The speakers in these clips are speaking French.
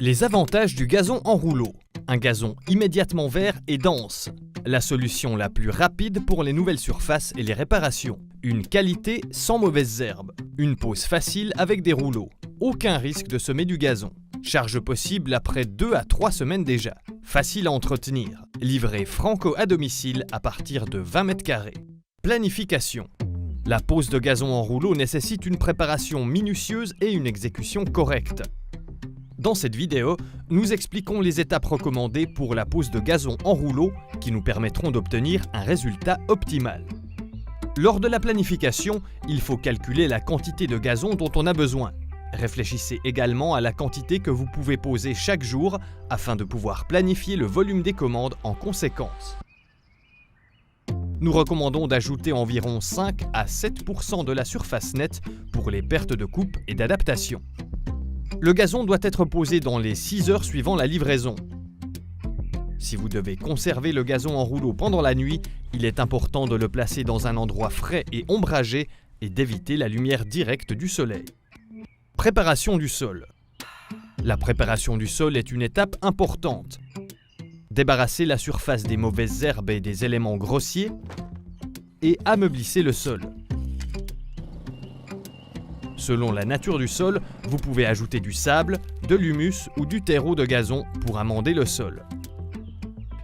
Les avantages du gazon en rouleau. Un gazon immédiatement vert et dense. La solution la plus rapide pour les nouvelles surfaces et les réparations. Une qualité sans mauvaises herbes. Une pose facile avec des rouleaux. Aucun risque de semer du gazon. Charge possible après 2 à 3 semaines déjà. Facile à entretenir. Livré franco à domicile à partir de 20 mètres carrés. Planification. La pose de gazon en rouleau nécessite une préparation minutieuse et une exécution correcte. Dans cette vidéo, nous expliquons les étapes recommandées pour la pose de gazon en rouleau qui nous permettront d'obtenir un résultat optimal. Lors de la planification, il faut calculer la quantité de gazon dont on a besoin. Réfléchissez également à la quantité que vous pouvez poser chaque jour afin de pouvoir planifier le volume des commandes en conséquence. Nous recommandons d'ajouter environ 5 à 7% de la surface nette pour les pertes de coupe et d'adaptation. Le gazon doit être posé dans les 6 heures suivant la livraison. Si vous devez conserver le gazon en rouleau pendant la nuit, il est important de le placer dans un endroit frais et ombragé et d'éviter la lumière directe du soleil. Préparation du sol. La préparation du sol est une étape importante. Débarrasser la surface des mauvaises herbes et des éléments grossiers et ameublisser le sol. Selon la nature du sol, vous pouvez ajouter du sable, de l'humus ou du terreau de gazon pour amender le sol.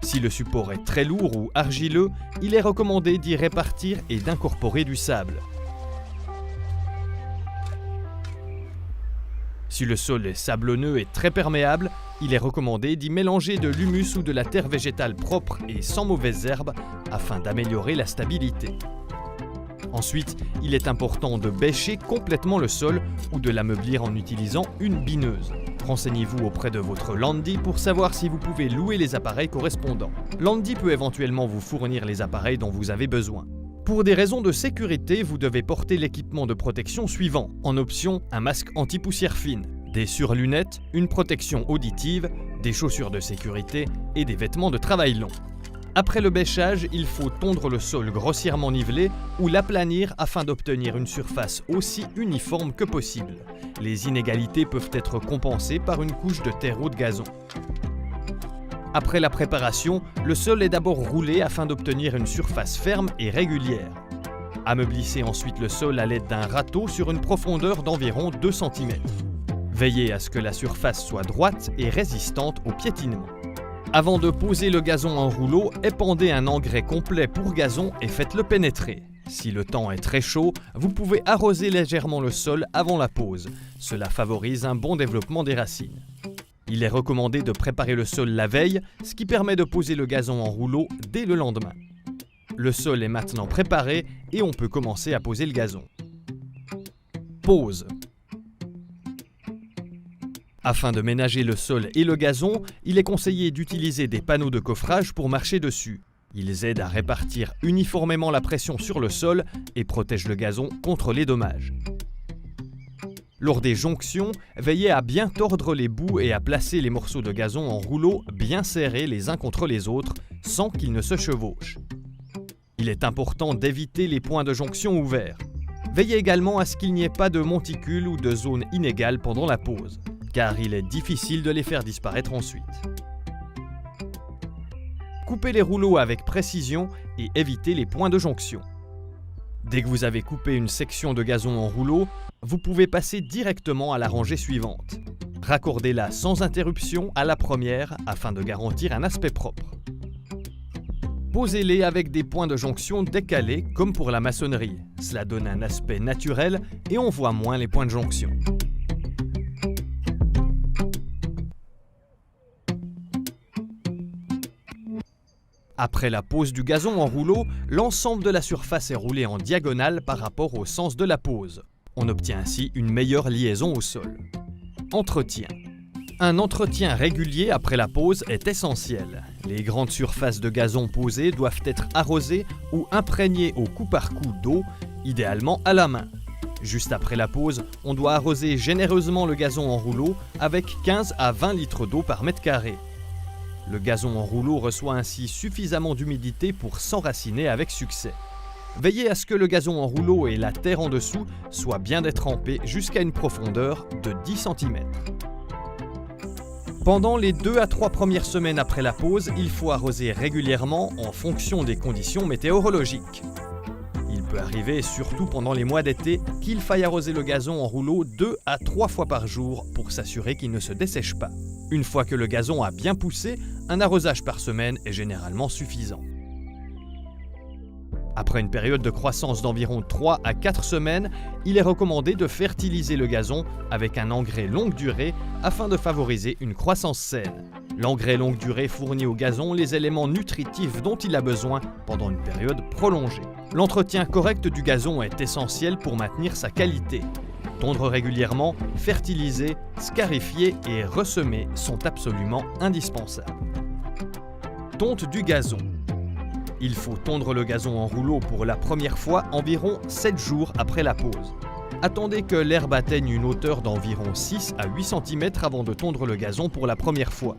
Si le support est très lourd ou argileux, il est recommandé d'y répartir et d'incorporer du sable. Si le sol est sablonneux et très perméable, il est recommandé d'y mélanger de l'humus ou de la terre végétale propre et sans mauvaises herbes afin d'améliorer la stabilité. Ensuite, il est important de bêcher complètement le sol ou de l'ameublir en utilisant une bineuse. Renseignez-vous auprès de votre Landi pour savoir si vous pouvez louer les appareils correspondants. Landi peut éventuellement vous fournir les appareils dont vous avez besoin. Pour des raisons de sécurité, vous devez porter l'équipement de protection suivant. En option, un masque anti-poussière fine, des surlunettes, une protection auditive, des chaussures de sécurité et des vêtements de travail long. Après le bêchage, il faut tondre le sol grossièrement nivelé ou l'aplanir afin d'obtenir une surface aussi uniforme que possible. Les inégalités peuvent être compensées par une couche de terreau de gazon. Après la préparation, le sol est d'abord roulé afin d'obtenir une surface ferme et régulière. Ameublissez ensuite le sol à l'aide d'un râteau sur une profondeur d'environ 2 cm. Veillez à ce que la surface soit droite et résistante au piétinement. Avant de poser le gazon en rouleau, épandez un engrais complet pour gazon et faites-le pénétrer. Si le temps est très chaud, vous pouvez arroser légèrement le sol avant la pose. Cela favorise un bon développement des racines. Il est recommandé de préparer le sol la veille, ce qui permet de poser le gazon en rouleau dès le lendemain. Le sol est maintenant préparé et on peut commencer à poser le gazon. Pose. Afin de ménager le sol et le gazon, il est conseillé d'utiliser des panneaux de coffrage pour marcher dessus. Ils aident à répartir uniformément la pression sur le sol et protègent le gazon contre les dommages. Lors des jonctions, veillez à bien tordre les bouts et à placer les morceaux de gazon en rouleau bien serrés les uns contre les autres sans qu'ils ne se chevauchent. Il est important d'éviter les points de jonction ouverts. Veillez également à ce qu'il n'y ait pas de monticules ou de zones inégales pendant la pose, car il est difficile de les faire disparaître ensuite. Coupez les rouleaux avec précision et évitez les points de jonction. Dès que vous avez coupé une section de gazon en rouleau, vous pouvez passer directement à la rangée suivante. Raccordez-la sans interruption à la première afin de garantir un aspect propre. Posez-les avec des points de jonction décalés comme pour la maçonnerie. Cela donne un aspect naturel et on voit moins les points de jonction. Après la pose du gazon en rouleau, l'ensemble de la surface est roulé en diagonale par rapport au sens de la pose. On obtient ainsi une meilleure liaison au sol. Entretien. Un entretien régulier après la pose est essentiel. Les grandes surfaces de gazon posées doivent être arrosées ou imprégnées au coup par coup d'eau, idéalement à la main. Juste après la pose, on doit arroser généreusement le gazon en rouleau avec 15 à 20 litres d'eau par mètre carré. Le gazon en rouleau reçoit ainsi suffisamment d'humidité pour s'enraciner avec succès. Veillez à ce que le gazon en rouleau et la terre en dessous soient bien détrempés jusqu'à une profondeur de 10 cm. Pendant les 2 à 3 premières semaines après la pause, il faut arroser régulièrement en fonction des conditions météorologiques. Il peut arriver, surtout pendant les mois d'été, qu'il faille arroser le gazon en rouleau 2 à 3 fois par jour pour s'assurer qu'il ne se dessèche pas. Une fois que le gazon a bien poussé, un arrosage par semaine est généralement suffisant. Après une période de croissance d'environ 3 à 4 semaines, il est recommandé de fertiliser le gazon avec un engrais longue durée afin de favoriser une croissance saine. L'engrais longue durée fournit au gazon les éléments nutritifs dont il a besoin pendant une période prolongée. L'entretien correct du gazon est essentiel pour maintenir sa qualité. Tondre régulièrement, fertiliser, scarifier et ressemer sont absolument indispensables. Tonte du gazon. Il faut tondre le gazon en rouleau pour la première fois environ 7 jours après la pause. Attendez que l'herbe atteigne une hauteur d'environ 6 à 8 cm avant de tondre le gazon pour la première fois.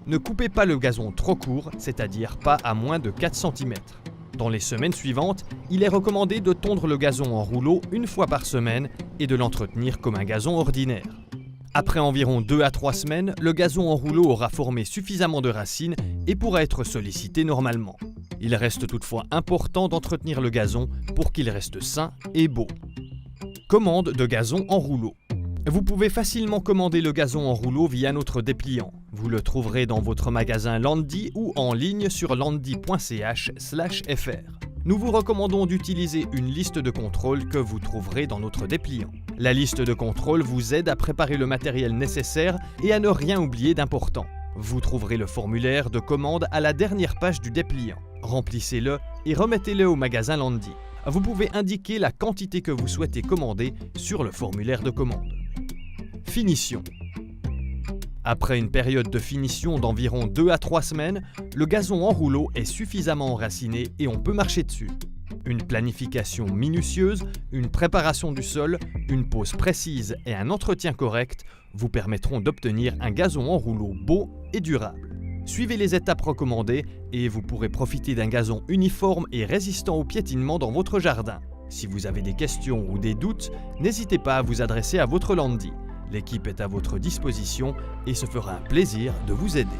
Ne coupez pas le gazon trop court, c'est-à-dire pas à moins de 4 cm. Dans les semaines suivantes, il est recommandé de tondre le gazon en rouleau une fois par semaine et de l'entretenir comme un gazon ordinaire. Après environ 2 à 3 semaines, le gazon en rouleau aura formé suffisamment de racines et pourra être sollicité normalement. Il reste toutefois important d'entretenir le gazon pour qu'il reste sain et beau. Commande de gazon en rouleau. Vous pouvez facilement commander le gazon en rouleau via notre dépliant. Vous le trouverez dans votre magasin Landy ou en ligne sur landy.ch/fr. Nous vous recommandons d'utiliser une liste de contrôle que vous trouverez dans notre dépliant. La liste de contrôle vous aide à préparer le matériel nécessaire et à ne rien oublier d'important. Vous trouverez le formulaire de commande à la dernière page du dépliant. Remplissez-le et remettez-le au magasin Landy. Vous pouvez indiquer la quantité que vous souhaitez commander sur le formulaire de commande. Finition. Après une période de finition d'environ 2 à 3 semaines, le gazon en rouleau est suffisamment enraciné et on peut marcher dessus. Une planification minutieuse, une préparation du sol, une pose précise et un entretien correct vous permettront d'obtenir un gazon en rouleau beau et durable. Suivez les étapes recommandées et vous pourrez profiter d'un gazon uniforme et résistant au piétinement dans votre jardin. Si vous avez des questions ou des doutes, n'hésitez pas à vous adresser à votre Landy. L'équipe est à votre disposition et se fera un plaisir de vous aider.